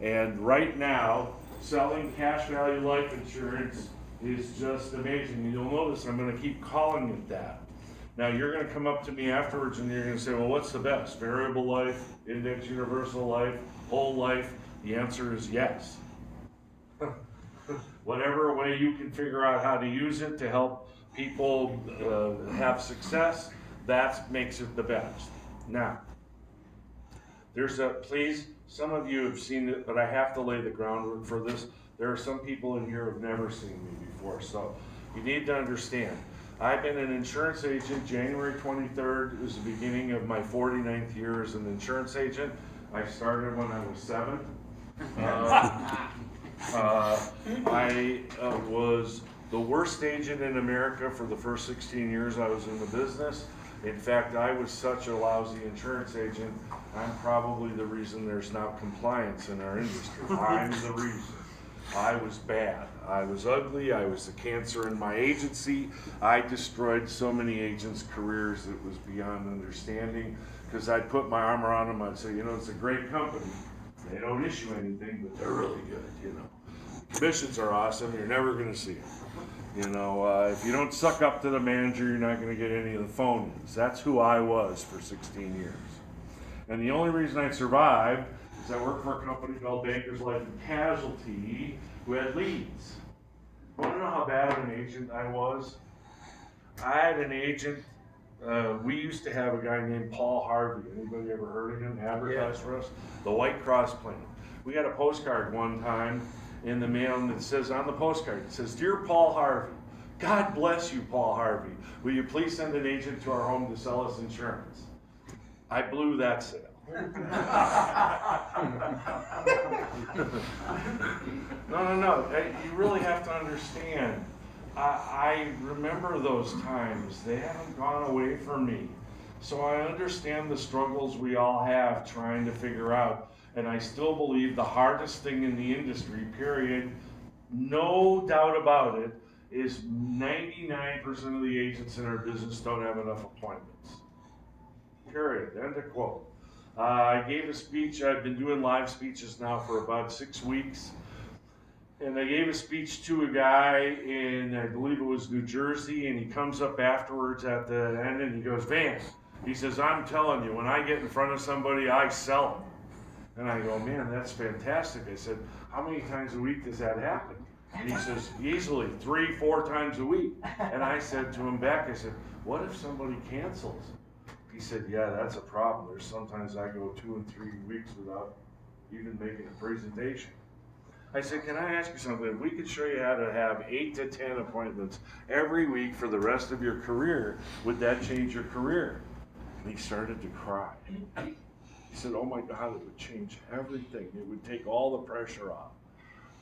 And right now, selling cash value life insurance is just amazing. And you'll notice I'm gonna keep calling it that. Now, you're gonna come up to me afterwards and you're gonna say, well, what's the best? Variable life, index universal life, whole life? The answer is yes. Whatever way you can figure out how to use it to help people have success, that makes it the best. Now, please, some of you have seen it, but I have to lay the groundwork for this. There are some people in here who have never seen me before, so you need to understand. I've been an insurance agent. January 23rd is the beginning of my 49th year as an insurance agent. I started when I was 7. I was the worst agent in America for the first 16 years I was in the business. In fact, I was such a lousy insurance agent, I'm probably the reason there's now compliance in our industry. I'm the reason. I was bad. I was ugly. I was a cancer in my agency. I destroyed so many agents' careers it was beyond understanding, because I'd put my arm around them. I'd say, you know, it's a great company. They don't issue anything, but they're really good, you know. Commissions are awesome. You're never going to see them. You know, if you don't suck up to the manager, you're not going to get any of the phone-ins. That's who I was for 16 years. And the only reason I survived is I worked for a company called Bankers Life and Casualty, who had leads. You want to know how bad of an agent I was? I had an agent, we used to have a guy named Paul Harvey. Anybody ever heard of him? Advertised for us? The White Cross Plan. We got a postcard one time in the mail, and it says on the postcard, it says, "Dear Paul Harvey, God bless you, Paul Harvey. Will you please send an agent to our home to sell us insurance?" I blew that sale. No. You really have to understand. I remember those times. They haven't gone away from me. So I understand the struggles we all have trying to figure out. And I still believe the hardest thing in the industry, period, no doubt about it, is 99% of the agents in our business don't have enough appointments. Period. End of quote. I gave a speech. I've been doing live speeches now for about 6 weeks. And I gave a speech to a guy in, I believe it was New Jersey, and he comes up afterwards at the end and he goes, "Van," he says, "I'm telling you, when I get in front of somebody, I sell them." And I go, "Man, that's fantastic." I said, "How many times a week does that happen?" And he says, "Easily 3-4 times a week." And I said to him back, I said, "What if somebody cancels?" He said, "Yeah, that's a problem. There's sometimes I go 2 and 3 weeks without even making a presentation." I said, "Can I ask you something? If we could show you how to have 8 to 10 appointments every week for the rest of your career, would that change your career?" And he started to cry. He said, "Oh my God, it would change everything. It would take all the pressure off."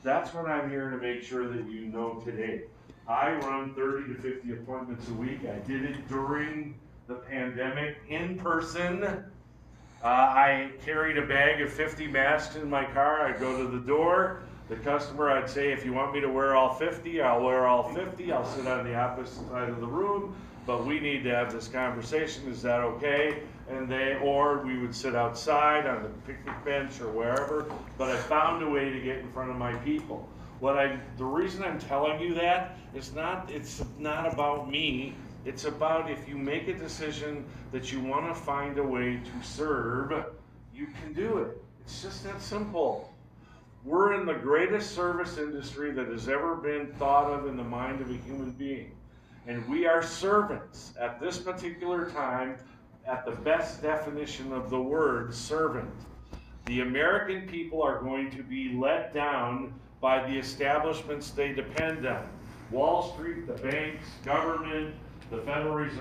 That's what I'm here to make sure that you know today. I run 30 to 50 appointments a week. I did it during the pandemic in person. I carried a bag of 50 masks in my car. I'd go to the door. The customer, I'd say, "If you want me to wear all 50, I'll wear all 50. I'll sit on the opposite side of the room, but we need to have this conversation. Is that okay?" And or we would sit outside on the picnic bench or wherever, but I found a way to get in front of my people. The reason I'm telling you that is it's not about me. It's about, if you make a decision that you want to find a way to serve, you can do it. It's just that simple. We're in the greatest service industry that has ever been thought of in the mind of a human being. And we are servants at this particular time, at the best definition of the word servant. The American people are going to be let down by the establishments they depend on. Wall Street, the banks, government, the Federal Reserve.